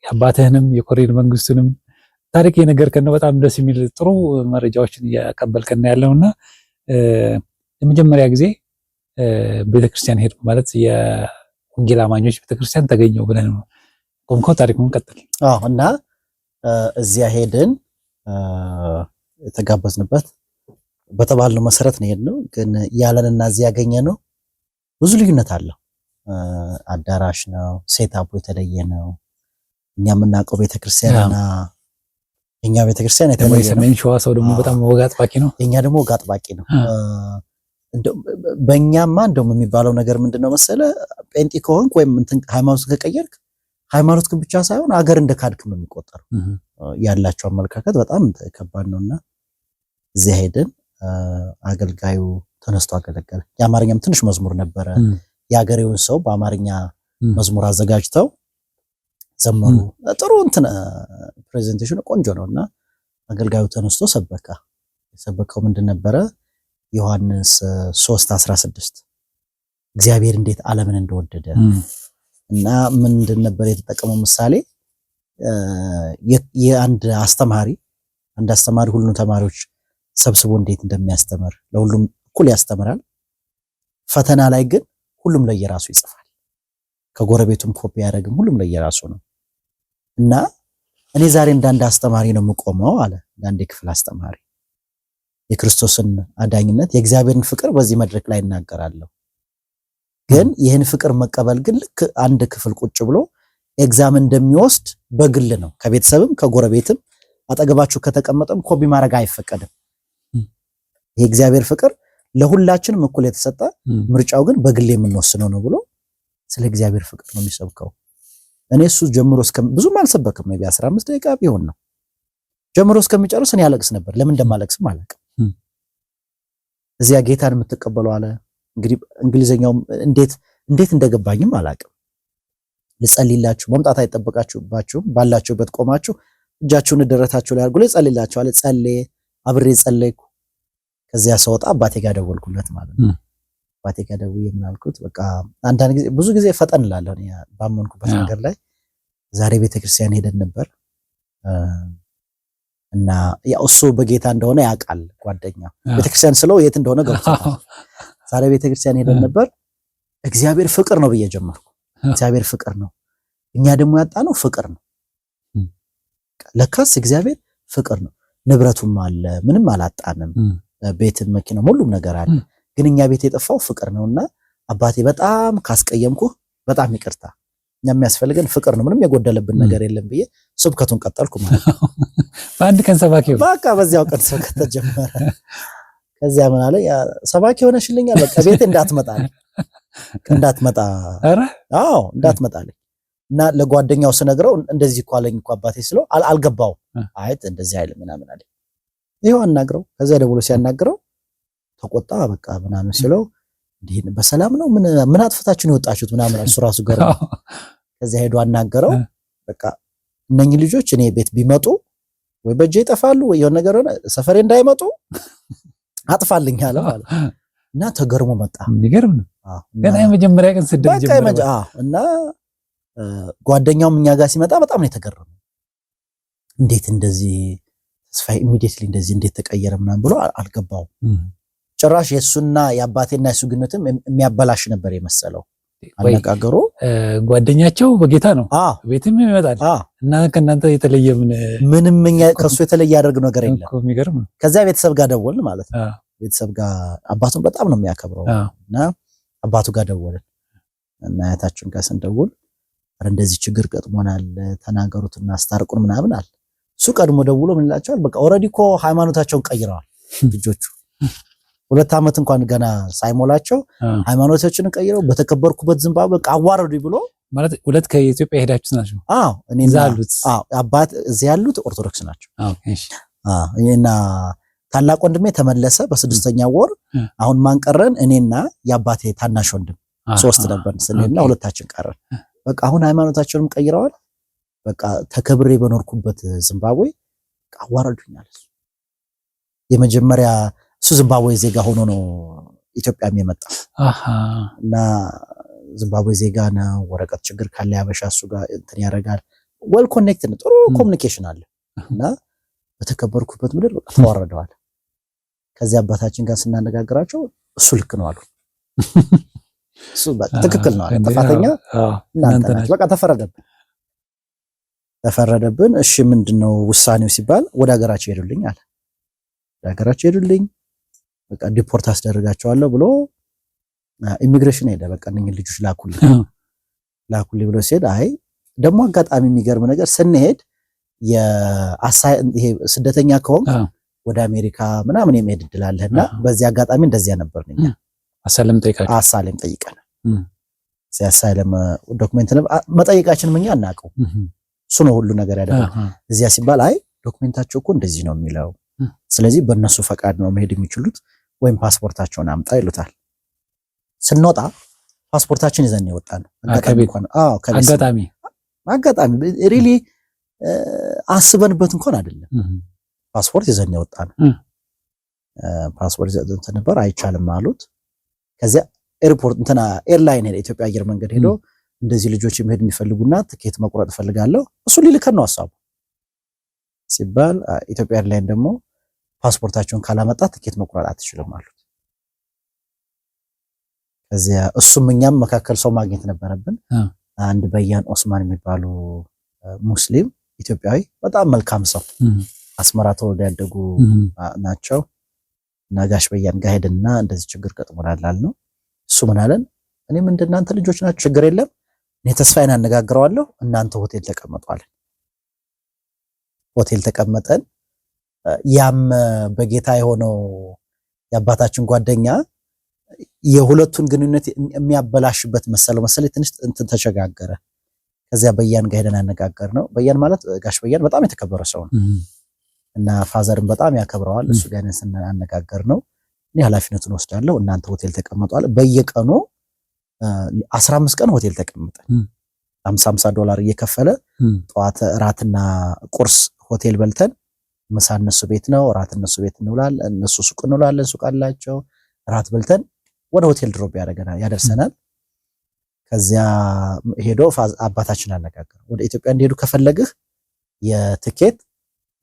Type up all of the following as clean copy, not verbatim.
የአባትህንም የኮሬድ መንግስቱንም ታሪክ የነገርከን ነው። በጣም ደስ የሚል ጥሩ መረጃዎችን እያቀበልከን ያለውና የመጀመሪያ ጊዜ ቤተክርስቲያን ሄድኩ ማለት የወንጌል አማኞች ቤተክርስቲያን ተገኘው ብለን ነው ቆምከው። ታሪኩን ቀጥል። እና እዚያ ሄድን። የተጋበዝንበት በተባልነው መሰረት ነው ሄድነው። ግን ያለንና እዚያ ያገኘነው ብዙ ልዩነት አለው። አዳራሽ ነው፣ ሴታፑ የተለየ ነው። እኛ የምናውቀው ቤተክርስቲያንና የኛ ቤተክርስቲያን የተለየ ነው። ሰሜን ሸዋ ሰው ደግሞ በጣም ወግ አጥባቂ ነው። የኛ ደግሞ ወግ አጥባቂ ነው። በእኛማ እንደውም የሚባለው ነገር ምንድነው መሰለ፣ ጴንጤ ከሆንክ ወይም እንትን ሃይማኖት ከቀየርክ ሃይማኖት ግን ብቻ ሳይሆን አገር እንደካድክም ነው የሚቆጠረው። ያላቸው አመለካከት በጣም ከባድ ነውና እዚህ ሄድን። አገልጋዩ ተነስቶ አገለገለ። የአማርኛም ትንሽ መዝሙር ነበረ። የአገሬውን ሰው በአማርኛ መዝሙር አዘጋጅተው ዘመሩ። ጥሩ እንትን ፕሬዘንቴሽኑ ቆንጆ ነውና አገልጋዩ ተነስቶ ሰበከ። የሰበከው ምንድን ነበረ? ዮሐንስ 3:16 እግዚአብሔር እንዴት ዓለምን እንደወደደ እና ምንድን ነበር የተጠቀመው ምሳሌ? የአንድ አስተማሪ ሁሉም ተማሪዎች ሰብስቦ እንዴት እንደሚያስተምር፣ ለሁሉም እኩል ያስተምራል። ፈተና ላይ ግን ሁሉም ለየራሱ ይጽፋል። ከጎረቤቱም ኮፒ ያደርግም፣ ሁሉም ለየራሱ ነው። እና እኔ ዛሬ እንዳንድ አስተማሪ ነው የምቆመው አለ። እንዳንድ የክፍል አስተማሪ የክርስቶስን አዳኝነት የእግዚአብሔርን ፍቅር በዚህ መድረክ ላይ እናገራለሁ። ግን ይህን ፍቅር መቀበል ግን ልክ አንድ ክፍል ቁጭ ብሎ ኤግዛም እንደሚወስድ በግል ነው። ከቤተሰብም ከጎረቤትም አጠገባችሁ ከተቀመጠም ኮፒ ማድረግ አይፈቀድም። የእግዚአብሔር ፍቅር ለሁላችንም እኩል የተሰጠ፣ ምርጫው ግን በግል የምንወስነው ነው ብሎ ስለ እግዚአብሔር ፍቅር ነው የሚሰብከው። እኔ እሱ ጀምሮ ብዙም አልሰበክም፣ ሜቢ 15 ደቂቃ ቢሆን ነው ጀምሮ እስከሚጨርስ እኔ ያለቅስ ነበር። ለምን እንደማለቅስም አላውቅም። እዚያ ጌታን የምትቀበሉ አለ። እንግዲህ እንግሊዘኛው እንዴት እንደገባኝም አላውቅም። ልጸልይላችሁ መምጣት አይጠበቃችሁባችሁም። ባላችሁበት ቆማችሁ እጃችሁን ደረታችሁ ላይ አድርጉ። ልጸልይላችሁ አለ። ጸለየ፣ አብሬ ጸለይኩ። ከዚያ ሰውጣ አባቴ ጋር ደወልኩለት ማለት ነው። አባቴ ጋር ደውዬ ምን አልኩት? በቃ አንዳንድ ጊዜ ብዙ ጊዜ ፈጠን እላለሁ እኔ ባመንኩበት ነገር ላይ። ዛሬ ቤተክርስቲያን ሄደን ነበር እና ያው እሱ በጌታ እንደሆነ ያውቃል ጓደኛ። ቤተክርስቲያን ስለው የት እንደሆነ ገብቶታል። ዛሬ ቤተክርስቲያን ሄደን ነበር። እግዚአብሔር ፍቅር ነው ብዬ ጀመርኩ። እግዚአብሔር ፍቅር ነው፣ እኛ ደግሞ ያጣነው ፍቅር ነው። ለካስ እግዚአብሔር ፍቅር ነው። ንብረቱም አለ፣ ምንም አላጣንም። ቤትም መኪናም ሁሉም ነገር አለ። ግን እኛ ቤት የጠፋው ፍቅር ነውና አባቴ በጣም ካስቀየምኩ በጣም ይቅርታ፣ እኛ የሚያስፈልገን ፍቅር ነው፣ ምንም የጎደለብን ነገር የለም ብዬ ስብከቱን ቀጠልኩ ማለት ነው። በአንድ ቀን ሰባኪ በቃ በዚያው ቀን ስብከት ተጀመረ። ከዚያ ምን አለ? ሰባኪ ሆነሽልኛል፣ በቃ ቤቴ እንዳትመጣ እንዳትመጣልኝ እና ለጓደኛው ስነግረው እንደዚህ እኮ አለኝ እኮ አባቴ ስለው አልገባው። አይት እንደዚህ አይልም ምናምን አለ። ይሄው አናግረው። ከዚያ ደውሎ ሲያናግረው ተቆጣ። በቃ ምናምን ሲለው እንዲህ በሰላም ነው ምን አጥፍታችሁ ነው የወጣችሁት ምናምን እሱ ራሱ ገረመው። ከዚያ ሄዶ አናገረው። በቃ እነኚህ ልጆች እኔ ቤት ቢመጡ ወይ በእጄ ይጠፋሉ ወይ የሆነ ነገር ሆነ ሰፈሬ እንዳይመጡ አጥፋልኝ አለ ማለት እና ተገርሞ መጣ። የሚገርም ነው። ገና የመጀመሪያ ቀን ስደት ጀመረ እና ጓደኛውም እኛ ጋር ሲመጣ በጣም ነው የተገረመው። እንዴት እንደዚህ ተስፋዬ ኢሚዲየትሊ እንደዚህ እንዴት ተቀየረ ምናምን ብሎ አልገባው። ጭራሽ የሱና የአባቴና የሱ ግንኙነትም የሚያበላሽ ነበር የመሰለው አነጋገሩ። ጓደኛቸው በጌታ ነው፣ ቤትም ይመጣል እና ከእናንተ የተለየ ምንም ከሱ የተለየ ያደርግ ነገር የለም። የሚገርም ነው። ከዚያ ቤተሰብ ጋር ደወልን ማለት ነው። ቤተሰብ ጋር አባቱን በጣም ነው የሚያከብረው እና አባቱ ጋር ደወልን እና አያታችን ጋር ስንደውል እንደዚህ ችግር ገጥሞናል፣ ተናገሩትና አስታርቁን ምናምን አለ። እሱ ቀድሞ ደውሎ ምን ይላቸዋል? በቃ ኦሬዲ እኮ ሃይማኖታቸውን ቀይረዋል ልጆቹ። 2 ዓመት እንኳን ገና ሳይሞላቸው ሃይማኖታቸውን ቀይረው በተከበርኩበት ዝምባብዌ በቃ አዋረዱ ብሎ ማለት ሁለት ከኢትዮጵያ ሄዳችሁት ናቸው? እኔ ያሉት አባት እዚህ ያሉት ኦርቶዶክስ ናቸው። እኔና ታላቅ ወንድሜ ተመለሰ በ6ኛ ወር። አሁን ማን ቀረን? እኔና የአባቴ ታናሽ ወንድም 3 ነበር ስለኔና ሁለታችን ቀረን። በቃ አሁን ሃይማኖታቸውንም ቀይረዋል። በቃ ተከብሬ በኖርኩበት ዚምባብዌ አዋረዱኛል። የመጀመሪያ እሱ ዚምባብዌ ዜጋ ሆኖ ነው ኢትዮጵያም የመጣው እና ዚምባብዌ ዜጋ ነው። ወረቀት ችግር ካለ ያበሻ እሱ ጋር እንትን ያደርጋል። ዌል ኮኔክትድ ነው፣ ጥሩ ኮሚኒኬሽን አለ እና በተከበርኩበት ምድር በቃ ተዋረደዋል። ከዚህ አባታችን ጋር ስናነጋግራቸው እሱ ልክ ነው አሉ። እሱ በቃ ትክክል ነው አለ። ጥፋተኛ እናንተ ናችሁ፣ በቃ ተፈረደብን። እሺ ምንድነው ውሳኔው ሲባል ወደ ሀገራቸው ሄዱልኝ አለ። ወደ ሀገራቸው ሄዱልኝ፣ በቃ ዲፖርት አስደርጋቸዋለሁ ብሎ ኢሚግሬሽን ሄደ። በቃ እነኝህ ልጆች ላኩልኝ ብሎ ሲሄድ አይ ደግሞ አጋጣሚ የሚገርም ነገር ስንሄድ ይሄ ስደተኛ ከሆንክ ወደ አሜሪካ ምናምን የሚሄድ እድል አለና በዚህ አጋጣሚ እንደዚያ ነበር ነኝ አሳለም ጠይቀን ሲያሳለም ዶክመንት መጠየቃችን ምኛ አናውቀው እሱ ነው ሁሉ ነገር ያደረገው። እዚያ ሲባል አይ ዶክመንታቸው እኮ እንደዚህ ነው የሚለው፣ ስለዚህ በእነሱ ፈቃድ ነው መሄድ የሚችሉት ወይም ፓስፖርታቸውን አምጣ ይሉታል። ስንወጣ ፓስፖርታችን ይዘን የወጣን አጋጣሚ ሪሊ አስበንበት እንኳን አይደለም። ፓስፖርት ይዘን የወጣን ፓስፖርት ይዘን ነበር። አይቻልም አሉት። ከዚያ ኤርፖርት ኤርላይን ሄደ፣ ኢትዮጵያ አየር መንገድ ሄዶ እንደዚህ ልጆች መሄድ የሚፈልጉና ትኬት መቁረጥ ፈልጋለሁ እሱ ሊልከን ነው ሐሳቡ ሲባል ኢትዮጵያ ኤርላይን ደግሞ ፓስፖርታቸውን ካላመጣ ትኬት መቁረጥ አትችልም አሉት። ከዚያ እሱም እኛም መካከል ሰው ማግኘት ነበረብን። አንድ በያን ኦስማን የሚባሉ ሙስሊም ኢትዮጵያዊ በጣም መልካም ሰው አስመራ ተወልደው ያደጉ ናቸው። ነጋሽ በያን ጋር ሄድና እንደዚህ ችግር ገጥሞናል አልነው። እሱ ምን አለን? እኔም እንደናንተ ልጆች ናቸው፣ ችግር የለም እኔ ተስፋዬን አነጋግረዋለሁ፣ እናንተ ሆቴል ተቀመጡ አለን። ሆቴል ተቀመጠን። ያም በጌታ የሆነው የአባታችን ጓደኛ የሁለቱን ግንኙነት የሚያበላሽበት መሰለኝ ትንሽ እንትን ተሸጋገረ። ከዚያ በያን ጋር ሄደን አነጋገር ነው። በያን ማለት ጋሽ በያን በጣም የተከበረ ሰው ነው እና ፋዘርን በጣም ያከብረዋል። እሱ ጋር አነጋገር ነው። እኔ ኃላፊነቱን ወስዳለሁ፣ እናንተ ሆቴል ተቀመጧል። በየቀኑ 15 ቀን ሆቴል ተቀምጠን $50 እየከፈለ ጠዋት እራትና ቁርስ ሆቴል በልተን ምሳ እነሱ ቤት ነው፣ እራት እነሱ ቤት እንውላለን፣ እነሱ ሱቅ እንውላለን፣ ሱቅ አላቸው። እራት በልተን ወደ ሆቴል ድሮፕ ያደርሰናል። ከዚያ ሄዶ አባታችን አነጋገረ። ወደ ኢትዮጵያ እንዲሄዱ ከፈለግህ የትኬት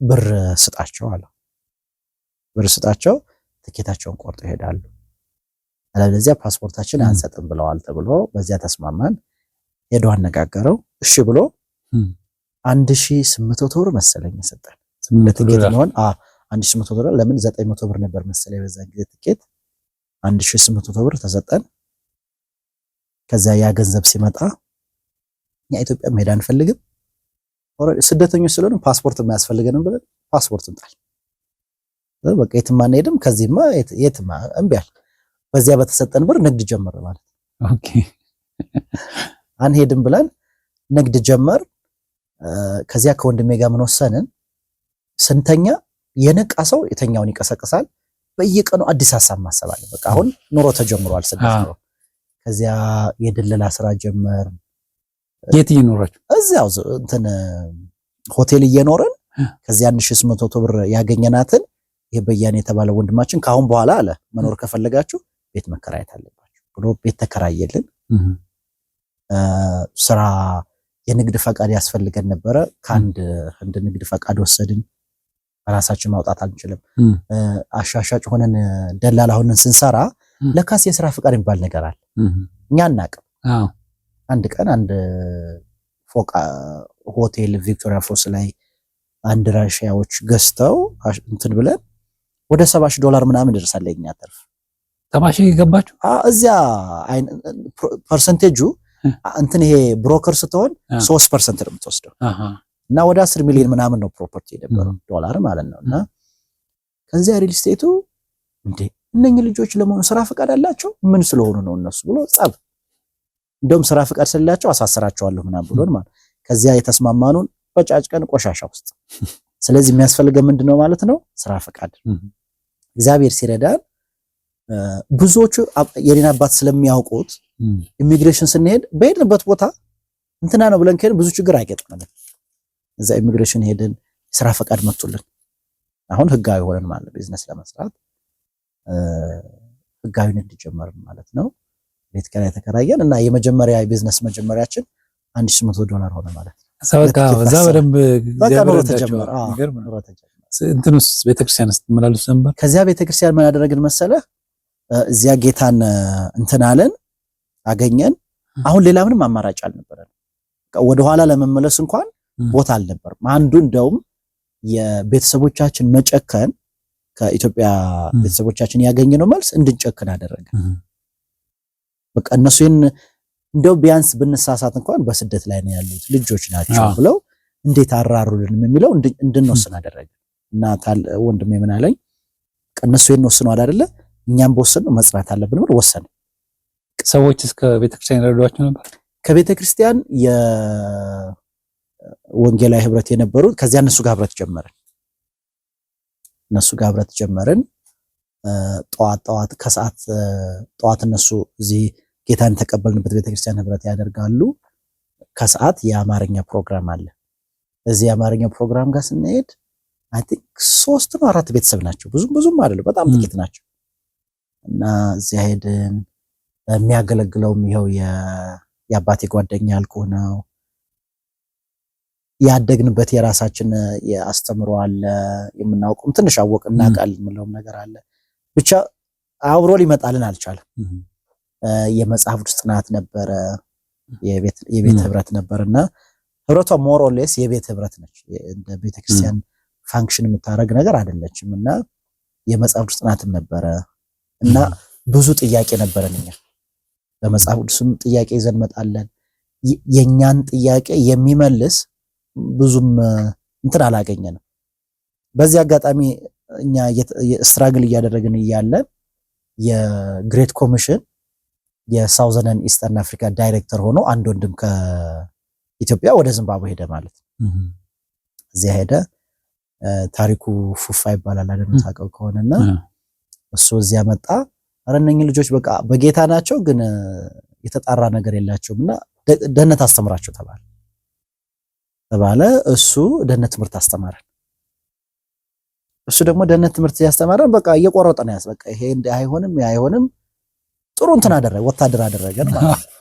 ብር ስጣቸው አለ። ብር ስጣቸው ትኬታቸውን ቆርጦ ይሄዳሉ፣ አለበለዚያ ፓስፖርታችን አንሰጥም ብለዋል ተብሎ በዚያ ተስማማን። ሄዶ አነጋገረው። እሺ ብሎ 1800 ብር መሰለኝ ሰጠን። ለትኬት ነው 1800 ብር። ለምን 900 ብር ነበር መሰለኝ በዛ ጊዜ ትኬት። 1800 ብር ተሰጠን። ከዛ ያ ገንዘብ ሲመጣ እኛ ኢትዮጵያ መሄድ አንፈልግም፣ ኦሬዲ ስደተኞች ስለሆነ ፓስፖርት የማያስፈልገንም ብለን ፓስፖርት እንጣል። በቃ የትም አንሄድም፣ ከዚህማ የትም እምቢ አለ። በዚያ በተሰጠን ብር ንግድ ጀመር ማለት ነው። ኦኬ አንሄድም ብለን ንግድ ጀመር። ከዚያ ከወንድሜ ጋር ምን ወሰንን፣ ስንተኛ የነቃ ሰው የተኛውን ይቀሰቅሳል። በየቀኑ አዲስ ሐሳብ ማሰብ አለ። በቃ አሁን ኑሮ ተጀምሯል፣ ስደት ኑሮ። ከዚያ የድለላ ስራ ጀመር። የት እየኖራችሁ? እዚያው እንትን ሆቴል እየኖረን ከዚያ 1800 ብር ያገኘናትን ይሄ በያን የተባለ ወንድማችን ካሁን በኋላ አለ መኖር ከፈለጋችሁ ቤት መከራየት አለባችሁ ብሎ ቤት ተከራየልን። ስራ የንግድ ፈቃድ ያስፈልገን ነበረ። ከአንድ ህንድ ንግድ ፈቃድ ወሰድን። ራሳችን ማውጣት አንችልም። አሻሻጭ ሆነን ደላላ ሆነን ስንሰራ ለካስ የስራ ፈቃድ የሚባል ነገር አለ፣ እኛ አናውቅም። አንድ ቀን አንድ ፎቅ ሆቴል ቪክቶሪያ ፎልስ ላይ አንድ ራሽያዎች ገዝተው እንትን ብለን ወደ $70 ምናምን ይደርሳል የኛ ትርፍ። ተማሽ ይገባችሁ እዚያ ፐርሰንቴጁ እንትን ይሄ ብሮከር ስትሆን 3% ነው የምትወስደው እና ወደ 10 ሚሊዮን ምናምን ነው ፕሮፐርቲ የነበረው ዶላር ማለት ነው። እና ከዚያ ሪል ስቴቱ እንዴ እነኚህ ልጆች ለመሆኑ ስራ ፈቃድ አላቸው ምን ስለሆኑ ነው እነሱ ብሎ ጸብ፣ እንደውም ስራ ፈቃድ ስለላቸው አሳስራቸዋለሁ ምናምን ብሎን ማለት። ከዚያ የተስማማኑን በጫጭቀን ቆሻሻ ውስጥ። ስለዚህ የሚያስፈልገው ምንድነው ማለት ነው? ስራ ፈቃድ። እግዚአብሔር ሲረዳን ብዙዎቹ የኔን አባት ስለሚያውቁት ኢሚግሬሽን ስንሄድ በሄድንበት ቦታ እንትና ነው ብለን ከሄድን ብዙ ችግር አይገጥመንም። እዛ ኢሚግሬሽን ሄድን፣ ስራ ፈቃድ መጥቶልን አሁን ህጋዊ ሆነን ማለት ቢዝነስ ለመስራት ህጋዊ ንግድ ጀመርን ማለት ነው። ቤት ኪራይ ተከራየን እና የመጀመሪያ ቢዝነስ መጀመሪያችን $1800 ሆነ ማለት ነው። እዛ በደንብ ኑሮ ተጀመረ። እንትንስ ቤተክርስቲያን ስትመላለሱ ነበር? ከዚያ ቤተክርስቲያን ምን ያደረግን መሰለህ? እዚያ ጌታን እንትን አለን አገኘን። አሁን ሌላ ምንም አማራጭ አልነበረም። ወደ ኋላ ለመመለስ እንኳን ቦታ አልነበረም። አንዱ እንደውም የቤተሰቦቻችን መጨከን ከኢትዮጵያ ቤተሰቦቻችን ያገኘነው መልስ እንድንጨክን አደረገ። በቃ እነሱን እንደው ቢያንስ ብንሳሳት እንኳን በስደት ላይ ነው ያሉት ልጆች ናቸው ብለው እንዴት አራሩልን የሚለው እንድንወስን አደረገ። እና ወንድሜ ምን አለኝ? እነሱ የወሰኑ አይደለ እኛም በወሰን ነው መጽናት አለብን ብሎ ወሰነ። ሰዎች እስከ ቤተክርስቲያን ረዷቸው ነበር። ከቤተክርስቲያን የወንጌላዊ ህብረት የነበሩት ከዚያ እነሱ ጋር ህብረት ጀመርን። ጠዋት ከሰዓት ጠዋት እነሱ እዚህ ጌታን ተቀበልንበት ቤተክርስቲያን ህብረት ያደርጋሉ። ከሰዓት የአማርኛ ፕሮግራም አለ። እዚህ የአማርኛ ፕሮግራም ጋር ስንሄድ አይ ቲንክ 3 ነው 4 ቤተሰብ ናቸው። ብዙም አይደለም፣ በጣም ጥቂት ናቸው። እና እዚያ ሄድን። የሚያገለግለውም ይኸው የአባቴ ጓደኛ ያልኩህ ነው። ያደግንበት የራሳችን ያስተምሮ አለ፣ የምናውቀውም ትንሽ አወቅና ቃል የምንለውም ነገር አለ። ብቻ አብሮ ሊመጣልን አልቻለም። የመጽሐፍ ቅዱስ ጥናት ነበረ፣ የቤት ህብረት ነበርና ህብረቷ ሞር ኦር ሌስ የቤት ህብረት ነች። እንደ ቤተክርስቲያን ፋንክሽን የምታረግ ነገር አይደለችም። እና የመጽሐፍ ቅዱስ ጥናትም ነበረ እና ብዙ ጥያቄ ነበረን። እኛ በመጽሐፍ ቅዱስም ጥያቄ ይዘን መጣለን። የኛን ጥያቄ የሚመልስ ብዙም እንትን አላገኘንም። በዚህ አጋጣሚ እኛ ስትራግል እያደረግን እያለ የግሬት ኮሚሽን የሳውዘርን ኢስተርን አፍሪካ ዳይሬክተር ሆኖ አንድ ወንድም ከኢትዮጵያ ወደ ዚምባብዌ ሄደ ማለት ነው። እዚያ ሄደ። ታሪኩ ፉፋ ይባላል አይደል? ታውቀው ከሆነና እሱ እዚያ መጣ። አረ እነኚህ ልጆች በቃ በጌታ ናቸው ግን የተጣራ ነገር የላቸውምና ደህንነት አስተምራቸው ተባለ። እሱ ደህንነት ትምህርት አስተማረን። እሱ ደግሞ ደህንነት ትምህርት ያስተማረን በቃ እየቆረጠ ነው በቃ ይሄ አይሆንም ጥሩ እንትን አደረገ። ወታደር አደረገን ማለት ነው።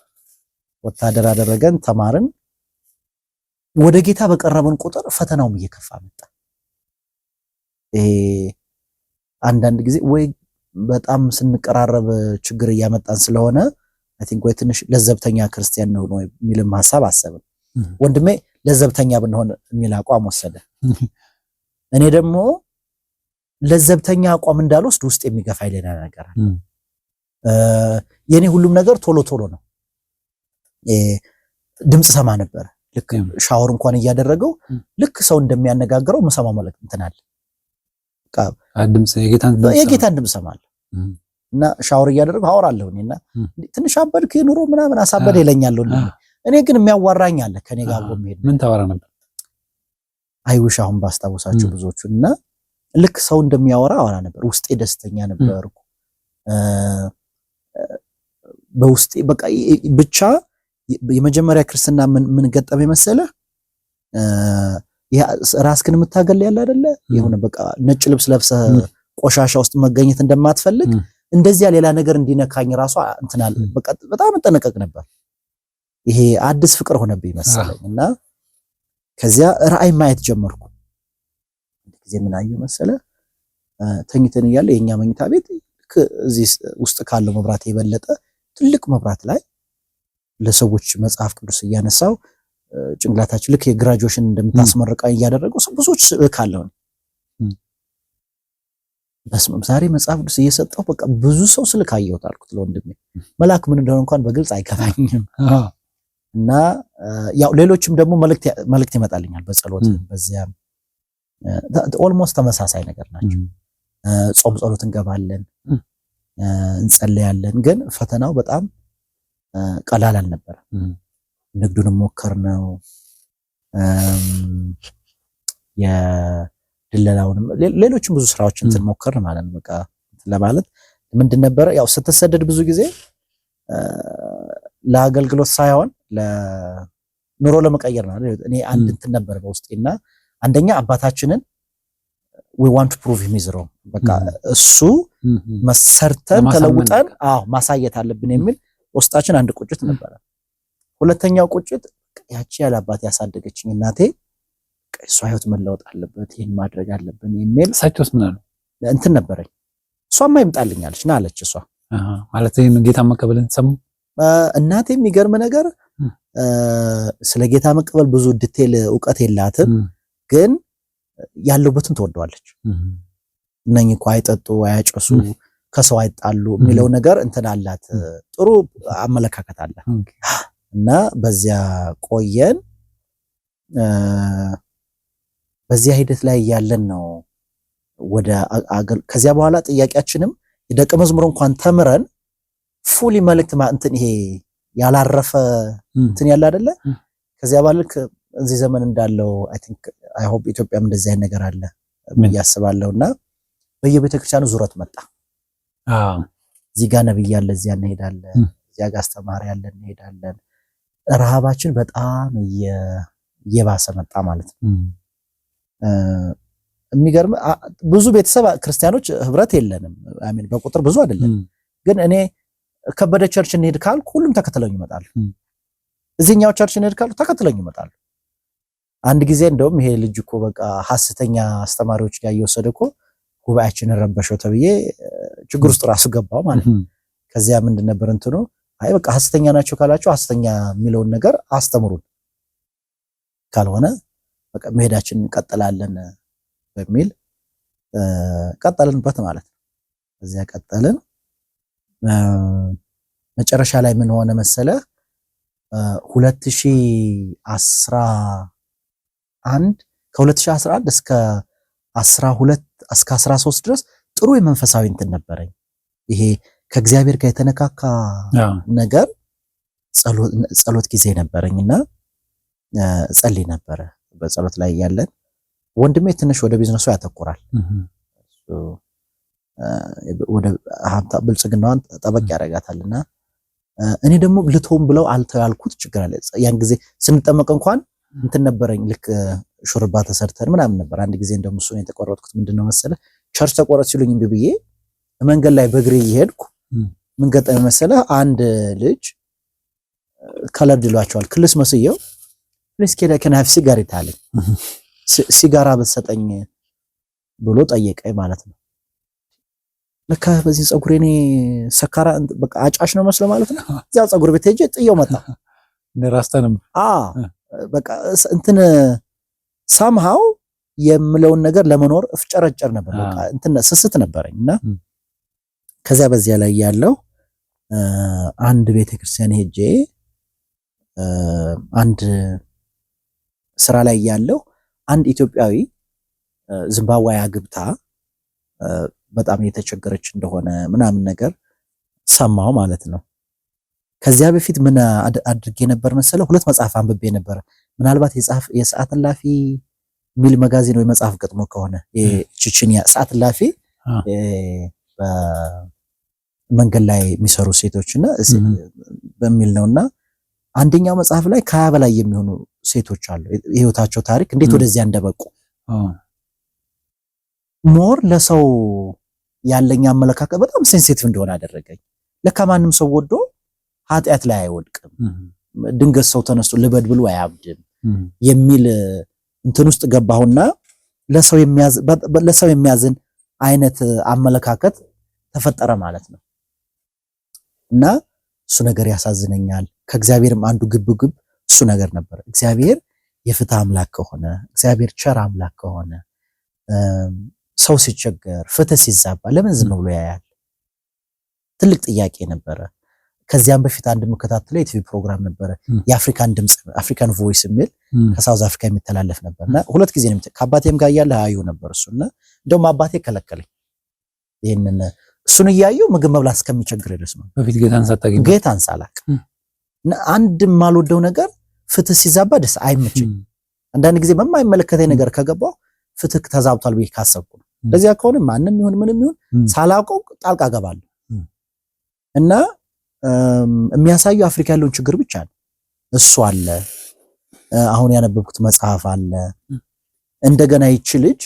ወታደር አደረገን፣ ተማርን። ወደ ጌታ በቀረበን ቁጥር ፈተናውም እየከፋ መጣ። አንዳንድ ጊዜ ወይ በጣም ስንቀራረብ ችግር እያመጣን ስለሆነ አይ ቲንክ ወይ ትንሽ ለዘብተኛ ክርስቲያን ነው የሚልም ሐሳብ አሰብን። ወንድሜ ለዘብተኛ ብንሆን የሚል አቋም ወሰደ። እኔ ደግሞ ለዘብተኛ አቋም እንዳልወስድ ውስጥ የሚገፋ ሌላ ነገር አለ። የኔ ሁሉም ነገር ቶሎ ነው። ድምጽ ሰማ ነበር። ልክ ሻወር እንኳን እያደረገው ልክ ሰው እንደሚያነጋግረው መሰማው መልእክት እንትን አለ። የጌታን ድምጽ ሰማለሁ እና ሻወር እያደረገው አወራለሁ እኔና ትንሽ አበድክ ኑሮ ምናምን አሳበደ ይለኛል። እኔ ግን የሚያዋራኝ አለ ከኔ ጋር አብሮ የሚሄድ። ምን ታወራ ነበር? አይውሽ አሁን ባስታውሳቸው ብዙዎቹን እና ልክ ሰው እንደሚያወራ አወራ ነበር። ውስጤ ደስተኛ ነበርኩ። በውስጤ በቃ ብቻ የመጀመሪያ ክርስትና ምን ገጠመ መሰለህ? ራስክን የምታገል ያለ አይደለ? የሆነ በቃ ነጭ ልብስ ለብሰህ ቆሻሻ ውስጥ መገኘት እንደማትፈልግ እንደዚያ ሌላ ነገር እንዲነካኝ ራሷ እንትናል። በቃ በጣም እንጠነቀቅ ነበር። ይሄ አዲስ ፍቅር ሆነብኝ መሰለኝ እና ከዚያ ራእይ ማየት ጀመርኩ። ጊዜ ምን አየሁ መሰለህ? ተኝተን እያለ የኛ መኝታ ቤት እዚህ ውስጥ ካለው መብራት የበለጠ ትልቅ መብራት ላይ ለሰዎች መጽሐፍ ቅዱስ እያነሳው ጭንቅላታቸው ልክ የግራጁዌሽን እንደምታስመርቃ እያደረገው ብዙዎች ካለው በስመም ዛሬ መጽሐፍ ቅዱስ እየሰጠው በቃ ብዙ ሰው ስልክ አየሁት አልኩት ለወንድሜ። መልአክ ምን እንደሆነ እንኳን በግልጽ አይገባኝም። እና ያው ሌሎችም ደግሞ መልእክት ይመጣልኛል በጸሎት በዚያ ኦልሞስት ተመሳሳይ ነገር ናቸው። ጾም ጸሎት እንገባለን፣ እንጸልያለን። ግን ፈተናው በጣም ቀላል አልነበረም። ንግዱንም ሞከርነው፣ የድለላውንም ሌሎችም ብዙ ስራዎችን እንትን ሞከርን ማለት ነው። በቃ ለማለት ምንድን ነበረ ያው ስትሰደድ ብዙ ጊዜ ለአገልግሎት ሳይሆን ለኑሮ ለመቀየር ነው። እኔ አንድ እንትን ነበር በውስጤና አንደኛ አባታችንን we want to prove him is wrong በቃ እሱ መሰርተን ተለውጠን ማሳየት አለብን የሚል ውስጣችን አንድ ቁጭት ነበረ። ሁለተኛው ቁጭት ያቺ ያለ አባት ያሳደገችኝ እናቴ እሷ ህይወት መለወጥ አለበት ይሄን ማድረግ አለብን የሚል ሳይቶስ ምን አሉ እንትን ነበረኝ። እሷማ ይምጣልኛለች ና አለች። እሷ ማለት ይሄን ጌታ መቀበልን ሰሙ። እናቴ የሚገርም ነገር ስለ ጌታ መቀበል ብዙ ዲቴል ዕውቀት የላትም፣ ግን ያለበትን ትወደዋለች። እነኚህ እኮ አይጠጡ አያጨሱ ከሰው አይጣሉ የሚለው ነገር እንትን አላት፣ ጥሩ አመለካከት አላት። እና በዚያ ቆየን። በዚያ ሂደት ላይ ያለን ነው ወደ ከዚያ በኋላ ጥያቄያችንም የደቀ መዝሙር እንኳን ተምረን ፉሊ መልእክት እንትን ይሄ ያላረፈ እንትን ያለ አይደለ። ከዚያ ባልክ እዚህ ዘመን እንዳለው አይ ቲንክ አይ ሆፕ ኢትዮጵያም እንደዚህ አይነት ነገር አለ ያስባለውና በየቤተክርስቲያኑ ዙረት መጣ። እዚህ ጋር ነብይ ያለ እዚያ እንሄዳለን፣ እዚያ ጋር አስተማሪ ያለ እንሄዳለን። ረሃባችን በጣም እየባሰ መጣ ማለት ነው። የሚገርም ብዙ ቤተሰብ ክርስቲያኖች ህብረት የለንም። አሜን በቁጥር ብዙ አይደለም፣ ግን እኔ ከበደ ቸርች እንሄድ ካልኩ ሁሉም ተከትለኝ ይመጣሉ። እዚህኛው ቸርች እንሄድ ካልኩ ተከትለኝ ይመጣሉ። አንድ ጊዜ እንደውም ይሄ ልጅ እኮ በቃ ሐሰተኛ አስተማሪዎች ጋር እየወሰደ እኮ ጉባኤያችንን ረበሸው ተብዬ ችግር ውስጥ ራሱ ገባው ማለት ነው። ከዚያ ምንድን ነበር እንትኑ አይ በቃ ሐሰተኛ ናቸው ካላችሁ ሐሰተኛ የሚለውን ነገር አስተምሩን፣ ካልሆነ በቃ መሄዳችንን እንቀጥላለን በሚል ቀጠልንበት ማለት ነው። እዚያ ቀጠልን። መጨረሻ ላይ ምን ሆነ መሰለ 2011 ከ2011 እስከ 12 እስከ 13 ድረስ ጥሩ የመንፈሳዊ እንትን ነበረኝ። ይሄ ከእግዚአብሔር ጋር የተነካካ ነገር ጸሎት ጊዜ ነበረኝና ጸልይ ነበረ። በጸሎት ላይ ያለን ወንድሜ ትንሽ ወደ ቢዝነሱ ያተኮራል። ወደ ሀብታ ብልጽግናዋን ጠበቅ ያደርጋታልና እኔ ደግሞ ልቶም ብለው አልተው ያልኩት ችግር አለ። ያን ጊዜ ስንጠመቅ እንኳን እንትን ነበረኝ ልክ ሹርባ ተሰርተን ምናምን ነበር። አንድ ጊዜ እንደውም እሱን የተቆረጥኩት ምንድነው መሰለ ቸርች ተቆረጥ ሲሉኝ እምቢ ብዬ መንገድ ላይ በእግሬ እየሄድኩ ምን ገጠመኝ መሰለ አንድ ልጅ ከለር ድሏቸዋል ክልስ መስየው ፕሊስ ከና ሀፍ ሲጋሬት አለኝ። ሲጋራ በተሰጠኝ ብሎ ጠየቀኝ ማለት ነው። ለካ በዚህ ጸጉሬ እኔ ሰካራ በቃ አጫሽ ነው መስለ ማለት ነው። እዚያ ጸጉር ቤት ሄጄ ጥየው መጣ ለራስተንም በቃ እንትን ሳምሃው የምለውን ነገር ለመኖር እፍጨረጨር ነበር። በቃ እንትን ስስት ነበርኝና ከዚያ በዚያ ላይ ያለው አንድ ቤተክርስቲያን ሄጄ አንድ ስራ ላይ ያለው አንድ ኢትዮጵያዊ ዚምባብዌ አግብታ በጣም የተቸገረች እንደሆነ ምናምን ነገር ሰማው ማለት ነው። ከዚያ በፊት ምን አድርጌ ነበር መሰለ ሁለት መጽሐፍ አንብቤ ነበር። ምናልባት የሰዓት እላፊ ሚል መጋዚን ወይ መጽሐፍ ገጥሞ ከሆነ የቺቺኒያ ሰዓት እላፊ በመንገድ ላይ የሚሰሩ ሴቶችና በሚል ነውና አንደኛው መጽሐፍ ላይ ከ20 በላይ የሚሆኑ ሴቶች አሉ። የህይወታቸው ታሪክ እንዴት ወደዚያ እንደበቁ ሞር ለሰው ያለኝ አመለካከት በጣም ሴንሲቲቭ እንደሆነ አደረገኝ። ለካ ማንም ሰው ወዶ ኃጢአት ላይ አይወድቅም፣ ድንገት ሰው ተነስቶ ልበድ ብሎ አያብድም የሚል እንትን ውስጥ ገባሁና ለሰው የሚያዝን አይነት አመለካከት ተፈጠረ ማለት ነው። እና እሱ ነገር ያሳዝነኛል። ከእግዚአብሔርም አንዱ ግብግብ እሱ ነገር ነበር። እግዚአብሔር የፍትህ አምላክ ከሆነ እግዚአብሔር ቸር አምላክ ከሆነ ሰው ሲቸገር ፍትህ ሲዛባ ለምን ዝም ብሎ ያያል? ትልቅ ጥያቄ ነበረ። ከዚያም በፊት አንድ መከታተለው የቲቪ ፕሮግራም ነበረ የአፍሪካን ድምጽ አፍሪካን ቮይስ የሚል ከሳውዝ አፍሪካ የሚተላለፍ ነበርና ሁለት ጊዜ ነው ከአባቴም ጋር ያለ አዩ ነበር እሱና እንደውም አባቴ ከለከለኝ። ይሄንን እሱን እያዩ ምግብ መብላት እስከሚቸግር ድረስ ነው። በፊት ጌታን ሳላቅ እና አንድ ማልወደው ነገር ፍትህ ሲዛባ ደስ አይመችኝ። አንዳንድ ጊዜ በማይመለከተኝ ነገር ከገባው ፍትህ ተዛብቷል ብዬ ካሰብኩ ለዚያ ከሆነ ማንንም ይሁን ምንም ይሁን ሳላውቀው ጣልቃ ገባለሁ እና የሚያሳዩ አፍሪካ ያለውን ችግር ብቻ ነው። እሱ አለ አሁን ያነበብኩት መጽሐፍ አለ። እንደገና ይቺ ልጅ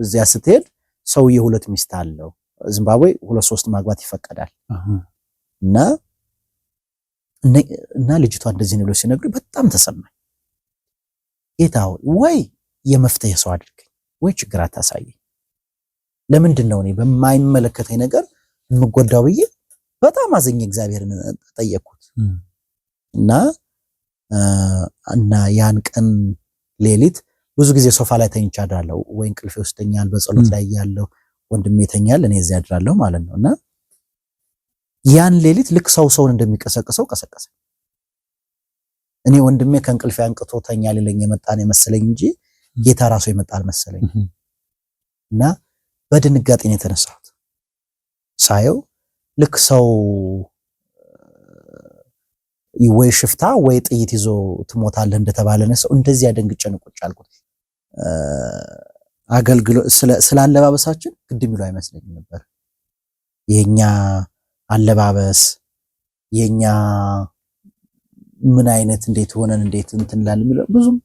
እዚያ ስትሄድ ሰውዬ ሁለት ሚስት አለው። ዚምባብዌ 2-3 ማግባት ይፈቀዳል እና እና ልጅቷ እንደዚህ ነው ሲነግሩኝ በጣም ተሰማኝ። ጌታ ወይ የመፍትሄ ሰው አድርገኝ ወይ ችግር አታሳየኝ። ለምንድን ነው እኔ በማይመለከተኝ ነገር የምጎዳው ብዬ በጣም አዘኝ እግዚአብሔርን ጠየቅኩት። እና ያን ቀን ሌሊት ብዙ ጊዜ ሶፋ ላይ ተኝቻ አድራለሁ፣ ወይ እንቅልፍ ይወስደኛል፣ በጸሎት ላይ ያለው ወንድሜ ተኛል፣ እኔ እዚያ አድራለሁ ማለት ነው። እና ያን ሌሊት ልክ ሰውን እንደሚቀሰቅሰው ቀሰቀሰ። እኔ ወንድሜ ከእንቅልፍ አንቅቶ ተኛ ሊለኝ የመጣን የመሰለኝ እንጂ ጌታ ራሱ የመጣ አልመሰለኝ። እና በድንጋጤ ነው የተነሳሁት። ሳየው ልክ ሰው ወይ ሽፍታ ወይ ጥይት ይዞ ትሞታለህ እንደተባለ ነው ሰው እንደዚህ ያደንግጬ ነው ቁጭ አልኩት። አገልግሎት ስላለባበሳችን ግድ የሚለው አይመስለኝም ነበር። የኛ አለባበስ የኛ ምን አይነት እንዴት ሆነን እንዴት እንትን ላል የሚለው ብዙም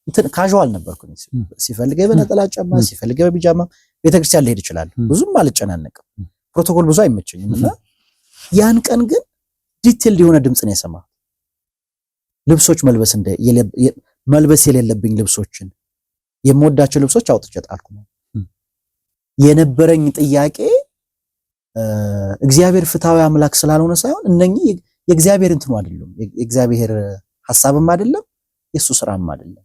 እንትን ካዥዋል ነበርኩኝ። ሲፈልገ በነጠላ ጫማ ሲፈልገ በቢጃማ ቤተክርስቲያን ልሄድ ይችላል። ብዙም አልጨናነቅም። ፕሮቶኮል ብዙ አይመቸኝም። እና ያን ቀን ግን ዲቴል የሆነ ድምጽ ነው የሰማሁት። ልብሶች መልበስ የሌለብኝ ልብሶችን የምወዳቸው ልብሶች አውጥቼ ጣልኩ። የነበረኝ ጥያቄ እግዚአብሔር ፍትሃዊ አምላክ ስላልሆነ ሳይሆን እነኚህ የእግዚአብሔር እንትኑ አይደለም፣ የእግዚአብሔር ሐሳብም አይደለም፣ የሱ ስራም አይደለም።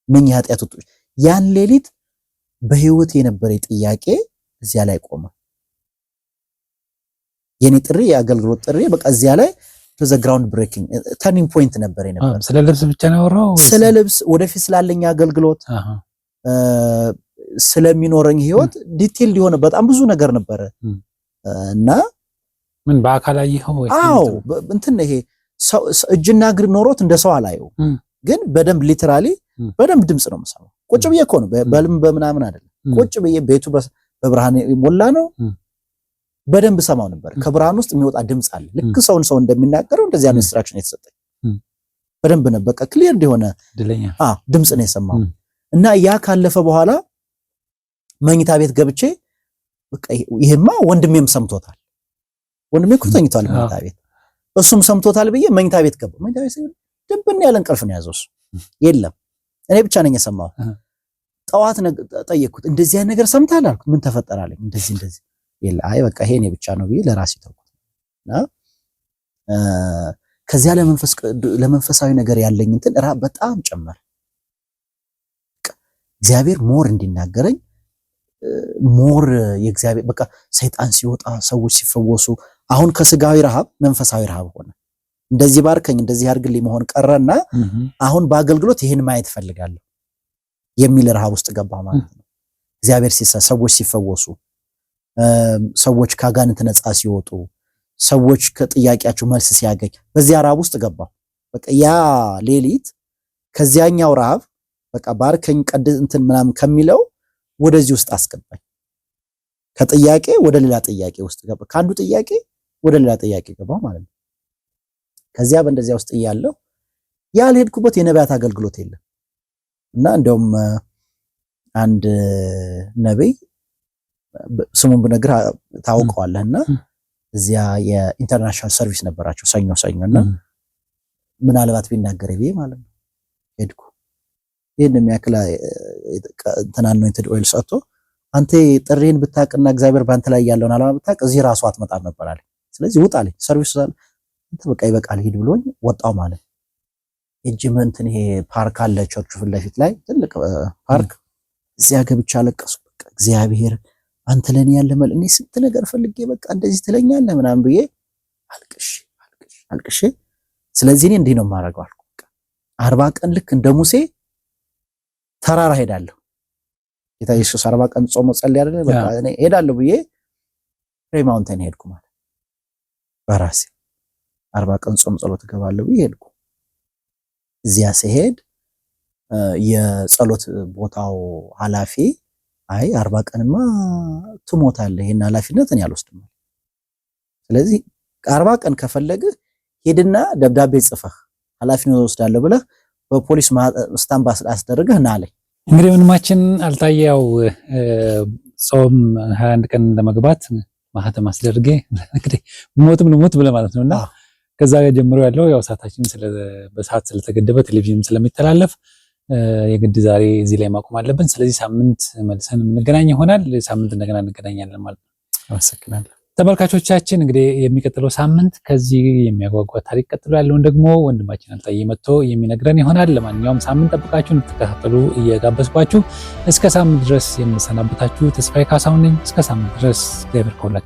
እነኚህ ኃጢያቶች ያን ሌሊት በህይወት የነበረ ጥያቄ እዚያ ላይ ቆመ። የኔ ጥሪ የአገልግሎት ጥሪ በቃ እዚያ ላይ the ground breaking turning point ነበር የነበረ። ስለ ልብስ ብቻ ነው ያወራው? ስለ ልብስ ወደፊት ስላለኝ አገልግሎት ስለሚኖረኝ ህይወት ዲቴል የሆነ በጣም ብዙ ነገር ነበረ። እና ምን በአካል አየኸው ወይ? አዎ እንትን ይሄ እጅና እግር ኖሮት እንደ ሰው አላየው፣ ግን በደንብ ሊተራሊ በደንብ ድምጽ ነው የምሰማው። ቁጭ ብዬ እኮ ነው በልም በምናምን አይደለም። ቁጭ ብዬ ቤቱ በብርሃን ሞላ ነው። በደንብ ሰማው ነበር። ከብርሃን ውስጥ የሚወጣ ድምጽ አለ። ልክ ሰው እንደሚናገረው እንደዚህ አይነት ኢንስትራክሽን የተሰጠኝ በደንብ ነው። በቃ ክሊር እንደሆነ ድምጽ ነው የሰማው። እና ያ ካለፈ በኋላ መኝታ ቤት ገብቼ በቃ ይሄማ ወንድሜም ሰምቶታል። ወንድሜ እኮ ተኝቷል መኝታ ቤት፣ እሱም ሰምቶታል ብዬ መኝታ ቤት ገባ። መኝታ ቤት ድብን ያለ እንቅልፍ ነው ያዘው። የለም እኔ ብቻ ነኝ የሰማው። ጠዋት ጠየቅኩት፣ እንደዚህ አይነት ነገር ሰምታል አልኩት። ምን ተፈጠረ አለኝ። እንደዚህ ይላ አይ በቃ ይሄ እኔ ብቻ ነው ብዬ ለራሴ ተውኩት። እና ከዚያ ለመንፈሳዊ ነገር ያለኝ እንትን በጣም ጨመረ። እግዚአብሔር ሞር እንዲናገረኝ ሞር የእግዚአብሔር በቃ ሰይጣን ሲወጣ ሰዎች ሲፈወሱ፣ አሁን ከስጋዊ ረሃብ መንፈሳዊ ረሃብ ሆነ። እንደዚህ ባርከኝ እንደዚህ አድርግልኝ መሆን ቀረና አሁን በአገልግሎት ይሄን ማየት ፈልጋለሁ የሚል ረሃብ ውስጥ ገባ ማለት ነው። እግዚአብሔር ሰዎች ሲፈወሱ፣ ሰዎች ካጋንንት ነፃ ሲወጡ፣ ሰዎች ከጥያቄያቸው መልስ ሲያገኝ በዚያ ረሃብ ውስጥ ገባ። በቃ ያ ሌሊት ከዚያኛው ረሃብ በቃ ባርከኝ ቀድስ እንትን ምናምን ከሚለው ወደዚህ ውስጥ አስገባኝ። ከጥያቄ ወደ ሌላ ጥያቄ ውስጥ ገባ። ከአንዱ ጥያቄ ወደ ሌላ ጥያቄ ገባ ማለት ነው። ከዚያ በእንደዚያ ውስጥ እያለሁ ያልሄድኩበት የነቢያት አገልግሎት የለም። እና እንደውም አንድ ነብይ ስሙን ብነግርህ ታውቀዋለህና እዚያ የኢንተርናሽናል ሰርቪስ ነበራቸው ሰኞና ምናልባት ቢናገር ይሄ ማለት ነው። ሄድኩ። ይሄን የሚያክል አኖይንትድ ኦይል ሰጥቶ አንተ ጥሪን ብታቅና እግዚአብሔር ባንተ ላይ ያለውን ዓላማ ብታቅ እዚህ ራሱ አትመጣም ነበር አለ። ስለዚህ ውጣ አለኝ። ሰርቪስ አንተ በቃ ይበቃል ሂድ ብሎኝ ወጣው ማለት እንትን ይሄ ፓርክ አለ ቸርቹ ፊት ለፊት ላይ ትልቅ ፓርክ፣ እዚያ ገብቻ አለቀሱ። በቃ እግዚአብሔር አንተ ለኔ ያለ እኔ ስንት ነገር ፈልጌ በቃ እንደዚህ ትለኛለህ ምናምን ብዬ አልቅሼ ስለዚህ እኔ እንዲህ ነው የማደርገው አልኩ። በቃ 40 ቀን ልክ እንደ ሙሴ ተራራ ሄዳለሁ። ጌታ ኢየሱስ 40 ቀን ጾሞ ጸልይ አይደለ? በቃ እኔ ሄዳለሁ ብዬ ፍሬ ማውንቴን ሄድኩ ማለት በራሴ 40 ቀን ጾም ጸሎት እገባለሁ ብዬ ሄድኩ። እዚያ ሲሄድ የጸሎት ቦታው ኃላፊ አይ 40 ቀንማ ትሞታለህ፣ ይሄን ኃላፊነት እኔ አልወስድም። ስለዚህ 40 ቀን ከፈለግህ ሄድና ደብዳቤ ጽፈህ ኃላፊነት ወስዳለሁ ብለህ በፖሊስ ስታምፕ አስደርገህ ና አለኝ። እንግዲህ ወንድማችን አልታየው ጾም 21 ቀን ለመግባት ማህተም አስደርጌ እንግዲህ ሞትም ልሞት ብለህ ማለት ነውና ከዛ ጀምሮ ያለው ያው ሰዓታችን በሰዓት ስለተገደበ ቴሌቪዥን ስለሚተላለፍ የግድ ዛሬ እዚህ ላይ ማቆም አለብን። ስለዚህ ሳምንት መልሰን የምንገናኝ ይሆናል። ሳምንት እንደገና እንገናኛለን ማለት ነው። አመሰግናለሁ። ተመልካቾቻችን እንግዲህ የሚቀጥለው ሳምንት ከዚህ የሚያጓጓ ታሪክ ቀጥሎ ያለውን ደግሞ ወንድማችን አልታየ መጥቶ የሚነግረን ይሆናል። ለማንኛውም ሳምንት ጠብቃችሁ እንድትከታተሉ እየጋበዝኳችሁ እስከ ሳምንት ድረስ የምሰናበታችሁ ተስፋዬ ካሳሁን ነኝ። እስከ ሳምንት ድረስ እግዚአብሔር ከሁላችሁ